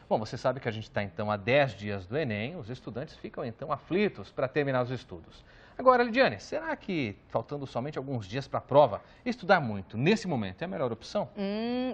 Bom, você sabe que a gente está então há 10 dias do Enem, os estudantes ficam então aflitos para terminar os estudos. Agora, Lidiane, será que faltando somente alguns dias para a prova, estudar muito nesse momento é a melhor opção?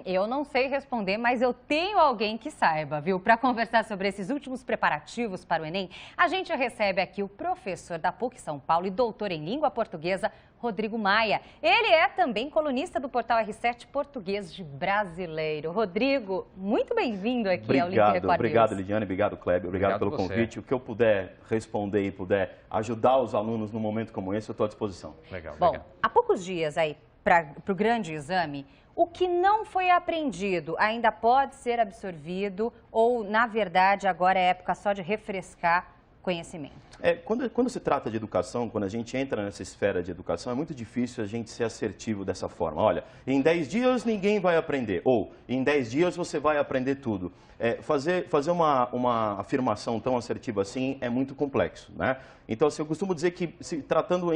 Eu não sei responder, mas eu tenho alguém que saiba, viu? Para conversar sobre esses últimos preparativos para o Enem, a gente recebe aqui o professor da PUC São Paulo e doutor em língua portuguesa, Rodrigo Maia. Ele é também colunista do portal R7 Português de Brasileiro. Rodrigo, muito bem-vindo aqui ao Link Record News. Obrigado, Lidiane, obrigado, Kleber, obrigado pelo convite. O que eu puder responder e puder ajudar os alunos num momento como esse, eu estou à disposição. Legal, Bom, há poucos dias aí para o grande exame, o que não foi aprendido ainda pode ser absorvido ou, na verdade, agora é época só de refrescar conhecimento? Quando se trata de educação, quando a gente entra nessa esfera de educação, é muito difícil a gente ser assertivo dessa forma. Olha, em 10 dias ninguém vai aprender, ou em 10 dias você vai aprender tudo. Fazer uma afirmação tão assertiva assim é muito complexo, né? Então, assim, eu costumo dizer que, se tratando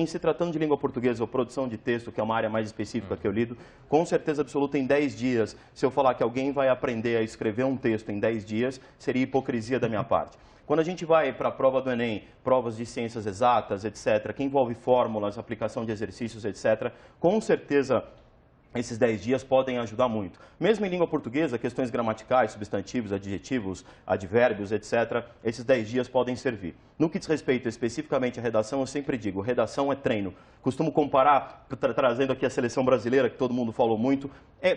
de língua portuguesa ou produção de texto, que é uma área mais específica que eu lido, com certeza absoluta, em 10 dias, se eu falar que alguém vai aprender a escrever um texto em 10 dias, seria hipocrisia da minha parte. Quando a gente vai para a prova do Enem, provas de ciências exatas, etc., que envolve fórmulas, aplicação de exercícios, etc., com certeza esses 10 dias podem ajudar muito. Mesmo em língua portuguesa, questões gramaticais, substantivos, adjetivos, advérbios, etc., esses 10 dias podem servir. No que diz respeito especificamente à redação, eu sempre digo, redação é treino. Costumo comparar, trazendo aqui a seleção brasileira, que todo mundo falou muito,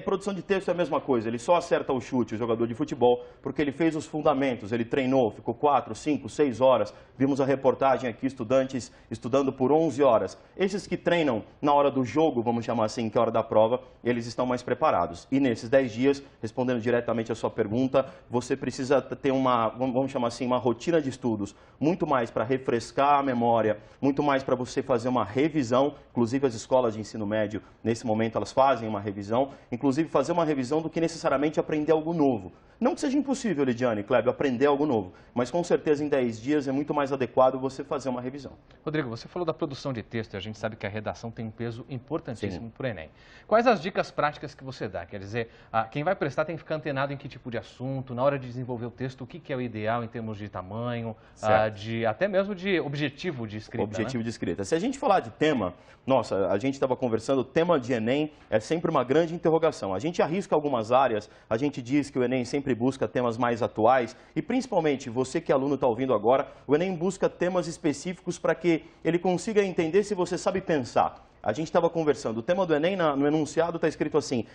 produção de texto é a mesma coisa, ele só acerta o chute, o jogador de futebol, porque ele fez os fundamentos, ele treinou, ficou 4, 5, 6 horas, vimos a reportagem aqui, estudantes estudando por 11 horas. Esses que treinam na hora do jogo, vamos chamar assim, que é a hora da prova, eles estão mais preparados. E nesses 10 dias, respondendo diretamente a sua pergunta, você precisa ter vamos chamar assim, uma rotina de estudos, muito mais para refrescar a memória, muito mais para você fazer uma revisão, inclusive as escolas de ensino médio, nesse momento, elas fazem uma revisão, inclusive fazer uma revisão do que necessariamente aprender algo novo. Não que seja impossível, Lidiane, Kleber, aprender algo novo, mas com certeza em 10 dias é muito mais adequado você fazer uma revisão. Rodrigo, você falou da produção de texto e a gente sabe que a redação tem um peso importantíssimo para o Enem. Quais as dicas práticas que você dá? Quer dizer, quem vai prestar tem que ficar antenado em que tipo de assunto, na hora de desenvolver o texto, o que é o ideal em termos de tamanho, até mesmo de objetivo de escrita. Objetivo de escrita. Se a gente falar de tema, nossa, a gente estava conversando, o tema de Enem é sempre uma grande interrogação. A gente arrisca algumas áreas, a gente diz que o Enem sempre busca temas mais atuais e principalmente você que é aluno está ouvindo agora, o Enem busca temas específicos para que ele consiga entender se você sabe pensar. A gente estava conversando, o tema do Enem no enunciado está escrito assim,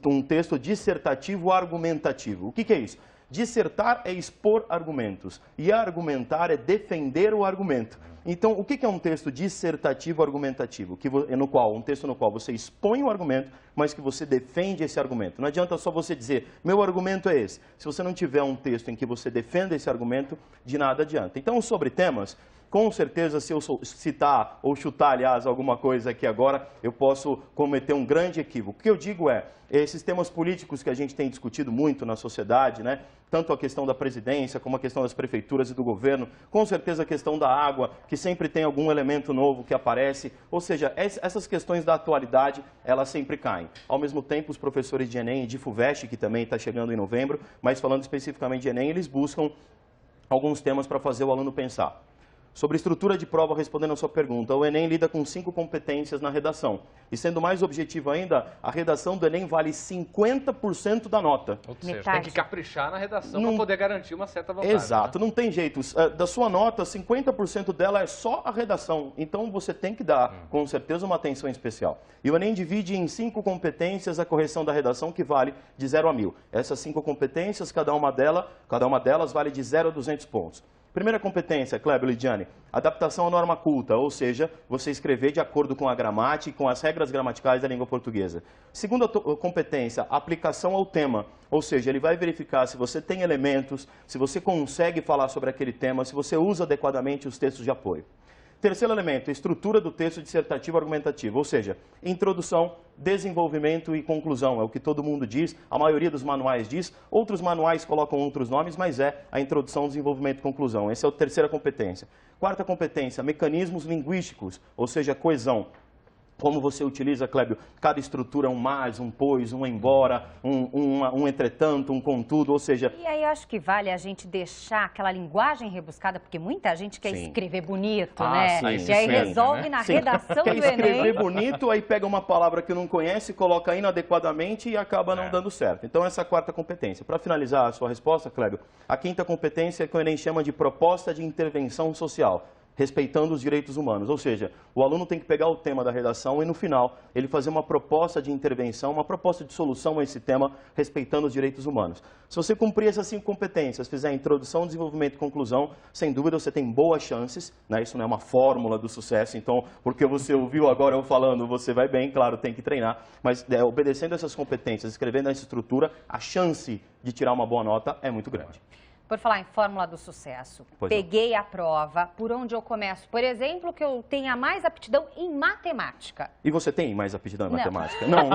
um texto dissertativo argumentativo. O que é isso? Dissertar é expor argumentos e argumentar é defender o argumento. Então, o que é um texto dissertativo argumentativo? Um texto no qual você expõe o argumento, mas que você defende esse argumento. Não adianta só você dizer, meu argumento é esse. Se você não tiver um texto em que você defenda esse argumento, de nada adianta. Então, sobre temas, com certeza, se eu citar ou chutar, aliás, alguma coisa aqui agora, eu posso cometer um grande equívoco. O que eu digo esses temas políticos que a gente tem discutido muito na sociedade, né? Tanto a questão da presidência, como a questão das prefeituras e do governo, com certeza a questão da água, que sempre tem algum elemento novo que aparece. Ou seja, essas questões da atualidade, elas sempre caem. Ao mesmo tempo, os professores de Enem e de FUVEST, que também está chegando em novembro, mas falando especificamente de Enem, eles buscam alguns temas para fazer o aluno pensar. Sobre estrutura de prova, respondendo a sua pergunta, o Enem lida com 5 competências na redação. E sendo mais objetivo ainda, a redação do Enem vale 50% da nota. Ou seja, tem que caprichar na redação para poder garantir uma certa vantagem. Exato, não tem jeito. Da sua nota, 50% dela é só a redação. Então, você tem que dar, com certeza, uma atenção especial. E o Enem divide em 5 competências a correção da redação, que vale de 0 a 1000. Essas 5 competências, cada uma delas vale de 0 a 200 pontos. Primeira competência, Kleber, Lidiane, adaptação à norma culta, ou seja, você escrever de acordo com a gramática e com as regras gramaticais da língua portuguesa. Segunda competência, aplicação ao tema, ou seja, ele vai verificar se você tem elementos, se você consegue falar sobre aquele tema, se você usa adequadamente os textos de apoio. Terceiro elemento, estrutura do texto dissertativo argumentativo, ou seja, introdução, desenvolvimento e conclusão, é o que todo mundo diz, a maioria dos manuais diz, outros manuais colocam outros nomes, mas é a introdução, desenvolvimento e conclusão. Essa é a terceira competência. Quarta competência, mecanismos linguísticos, ou seja, coesão. Como você utiliza, Clébio, cada estrutura, um mais, um pois, um embora, um entretanto, um contudo, ou seja... E aí eu acho que vale a gente deixar aquela linguagem rebuscada, porque muita gente quer escrever bonito, né? Sim, e aí resolve na redação do Enem. Quer escrever bonito, aí pega uma palavra que não conhece, coloca inadequadamente e acaba não dando certo. Então, essa é a quarta competência. Para finalizar a sua resposta, Clébio, a quinta competência é que o Enem chama de proposta de intervenção social, respeitando os direitos humanos. Ou seja, o aluno tem que pegar o tema da redação e, no final, ele fazer uma proposta de intervenção, uma proposta de solução a esse tema, respeitando os direitos humanos. Se você cumprir essas 5 competências, fizer introdução, desenvolvimento e conclusão, sem dúvida você tem boas chances, né? Isso não é uma fórmula do sucesso, então, porque você ouviu agora eu falando, você vai bem, claro, tem que treinar, mas obedecendo essas competências, escrevendo essa estrutura, a chance de tirar uma boa nota é muito grande. Por falar em fórmula do sucesso, peguei a prova, por onde eu começo? Por exemplo, que eu tenha mais aptidão em matemática. E você tem mais aptidão em matemática? Não.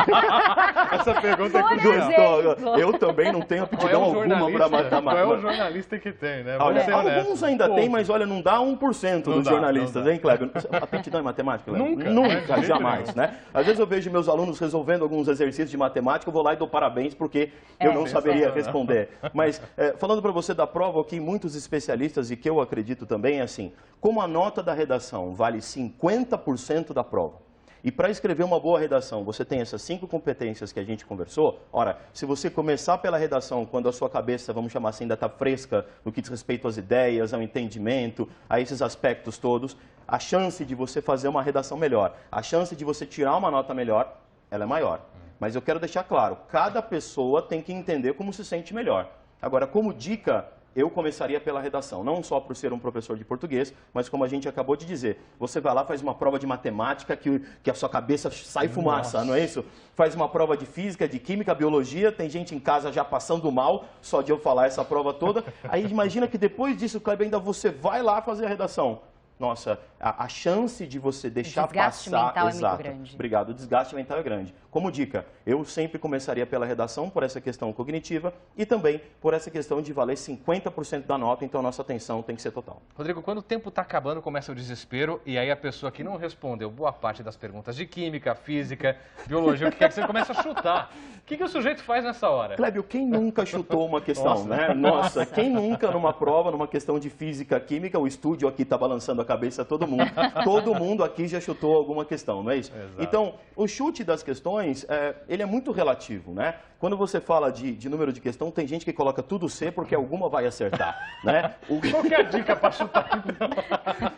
Essa pergunta é curiosa. Eu também não tenho aptidão alguma para matemática. Qual é o jornalista que tem, né? Alguns ainda tem, mas olha, não dá 1% dos jornalistas, hein, Clébio? Aptidão em matemática, Clébio? Nunca, jamais, né? Às vezes eu vejo meus alunos resolvendo alguns exercícios de matemática, eu vou lá e dou parabéns, porque eu não saberia responder. Mas, falando para você da prova, o que muitos especialistas, e que eu acredito também, é assim, como a nota da redação vale 50% da prova, e para escrever uma boa redação, você tem essas 5 competências que a gente conversou, ora, se você começar pela redação, quando a sua cabeça, vamos chamar assim, ainda está fresca, no que diz respeito às ideias, ao entendimento, a esses aspectos todos, a chance de você fazer uma redação melhor, a chance de você tirar uma nota melhor, ela é maior. Mas eu quero deixar claro, cada pessoa tem que entender como se sente melhor. Agora, como dica, eu começaria pela redação, não só por ser um professor de português, mas como a gente acabou de dizer, você vai lá, faz uma prova de matemática que a sua cabeça sai fumaça, não é isso? Faz uma prova de física, de química, biologia, tem gente em casa já passando mal, só de eu falar essa prova toda. Aí imagina que depois disso, Cleber, ainda você vai lá fazer a redação. Nossa, a chance de você deixar desgaste passar... mental é muito grande. Obrigado, o desgaste mental é grande. Como dica, eu sempre começaria pela redação, por essa questão cognitiva, e também por essa questão de valer 50% da nota, então nossa atenção tem que ser total. Rodrigo, quando o tempo está acabando, começa o desespero, e aí a pessoa que não respondeu boa parte das perguntas de química, física, biologia, o que quer que você comece a chutar. O que o sujeito faz nessa hora? Clébio, quem nunca chutou uma questão, né? Nossa, quem nunca numa prova, numa questão de física, química, o estúdio aqui está balançando a cabeça todo mundo aqui já chutou alguma questão, não é isso? Exato. Então, o chute das questões, ele é muito relativo, né? Quando você fala de número de questão, tem gente que coloca tudo C porque alguma vai acertar, né? Qual que é a dica para chutar?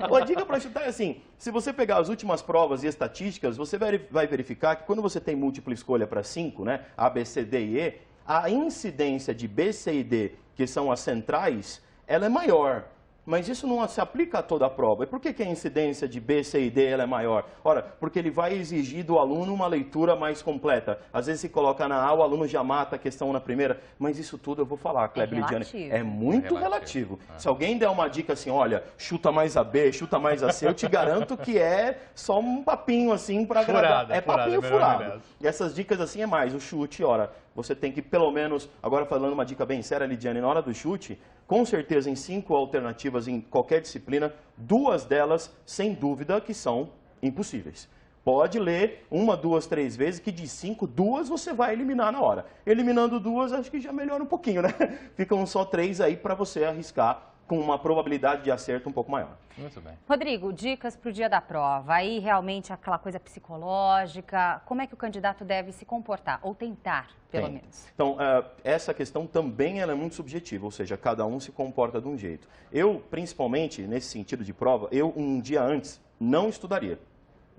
A dica para chutar é assim, se você pegar as últimas provas e estatísticas, você vai verificar que quando você tem múltipla escolha para 5, né? A, B, C, D e E, a incidência de B, C e D, que são as centrais, ela é maior. Mas isso não se aplica a toda a prova. E por que a incidência de B, C e D ela é maior? Ora, porque ele vai exigir do aluno uma leitura mais completa. Às vezes se coloca na A, o aluno já mata a questão na primeira. Mas isso tudo eu vou falar, Cleber e Lidiane, é muito relativo. Se alguém der uma dica assim, olha, chuta mais a B, chuta mais a C, eu te garanto que é só um papinho assim para agradar. É papinho furado. E essas dicas assim é mais o chute, ora, você tem que pelo menos, agora falando uma dica bem séria, Lidiane, na hora do chute, com certeza em 5 alternativas em qualquer disciplina, 2 delas, sem dúvida, que são impossíveis. Pode ler 1, 2, 3 vezes, que de 5, 2 você vai eliminar na hora. Eliminando 2, acho que já melhora um pouquinho, né? Ficam só 3 aí para você arriscar com uma probabilidade de acerto um pouco maior. Muito bem. Rodrigo, dicas para o dia da prova. Aí realmente aquela coisa psicológica, como é que o candidato deve se comportar, ou tentar, pelo menos? Então, essa questão também ela é muito subjetiva, ou seja, cada um se comporta de um jeito. Eu, principalmente, nesse sentido de prova, eu um dia antes não estudaria.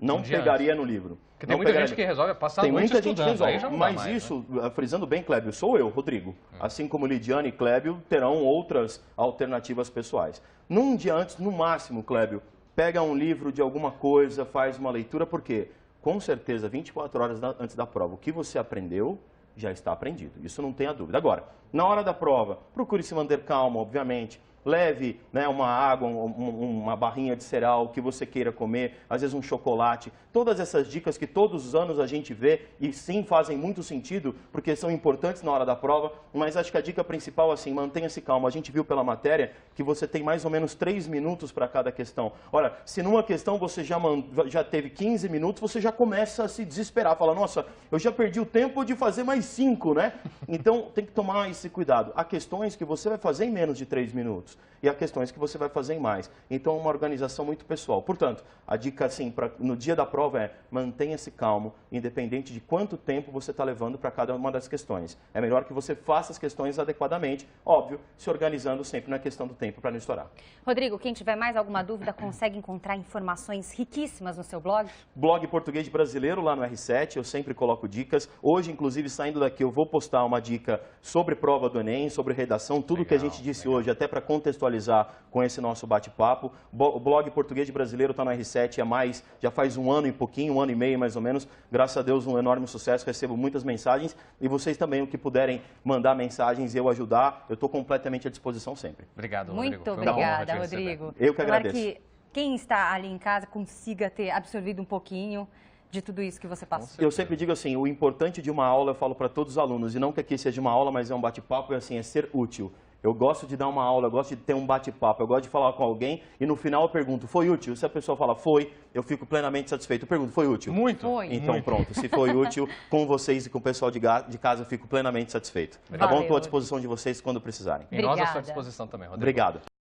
Não pegaria no livro. Porque tem muita gente que resolve passar a noite estudando. Tem muita gente que resolve, mas isso, frisando bem, Clébio, sou eu, Rodrigo. Assim como Lidiane e Clébio terão outras alternativas pessoais. Num dia antes, no máximo, Clébio, pega um livro de alguma coisa, faz uma leitura, porque, com certeza, 24 horas antes da prova, o que você aprendeu já está aprendido. Isso não tenha dúvida. Agora, na hora da prova, procure se manter calmo, obviamente. leve, né, uma água, uma barrinha de cereal que você queira comer, às vezes um chocolate. Todas essas dicas que todos os anos a gente vê e sim fazem muito sentido, porque são importantes na hora da prova, mas acho que a dica principal, assim, mantenha-se calmo. A gente viu pela matéria que você tem mais ou menos 3 minutos para cada questão. Olha, se numa questão você já teve 15 minutos, você já começa a se desesperar, fala, nossa, eu já perdi o tempo de fazer mais 5, né? Então, tem que tomar esse cuidado. Há questões que você vai fazer em menos de 3 minutos e há questões que você vai fazer em mais. Então, é uma organização muito pessoal. Portanto, a dica, assim, no dia da prova é mantenha-se calmo, independente de quanto tempo você está levando para cada uma das questões. É melhor que você faça as questões adequadamente, óbvio, se organizando sempre na questão do tempo para não estourar. Rodrigo, quem tiver mais alguma dúvida, consegue encontrar informações riquíssimas no seu blog? Blog Português Brasileiro, lá no R7, eu sempre coloco dicas. Hoje, inclusive, saindo daqui, eu vou postar uma dica sobre prova do Enem, sobre redação, tudo que a gente disse hoje, até para contextualizar com esse nosso bate-papo. O blog Português Brasileiro está no R7 já faz um ano e pouquinho, um ano e meio mais ou menos. Graças a Deus, um enorme sucesso, recebo muitas mensagens e vocês também, o que puderem mandar mensagens e eu ajudar, eu estou completamente à disposição sempre. Obrigado, Rodrigo. Muito obrigada, Rodrigo. Eu que agradeço. Que quem está ali em casa consiga ter absorvido um pouquinho de tudo isso que você passou. Eu sempre digo assim, o importante de uma aula, eu falo para todos os alunos, e não que aqui seja uma aula, mas é um bate-papo, é ser útil. Eu gosto de dar uma aula, eu gosto de ter um bate-papo, eu gosto de falar com alguém e no final eu pergunto, foi útil? Se a pessoa fala, foi, eu fico plenamente satisfeito. Eu pergunto, foi útil? Muito. Foi. Então pronto, se foi útil, com vocês e com o pessoal de casa, eu fico plenamente satisfeito. Valeu, Tá bom? Estou à disposição de vocês quando precisarem. E nós à sua disposição também, Rodrigo. Obrigado.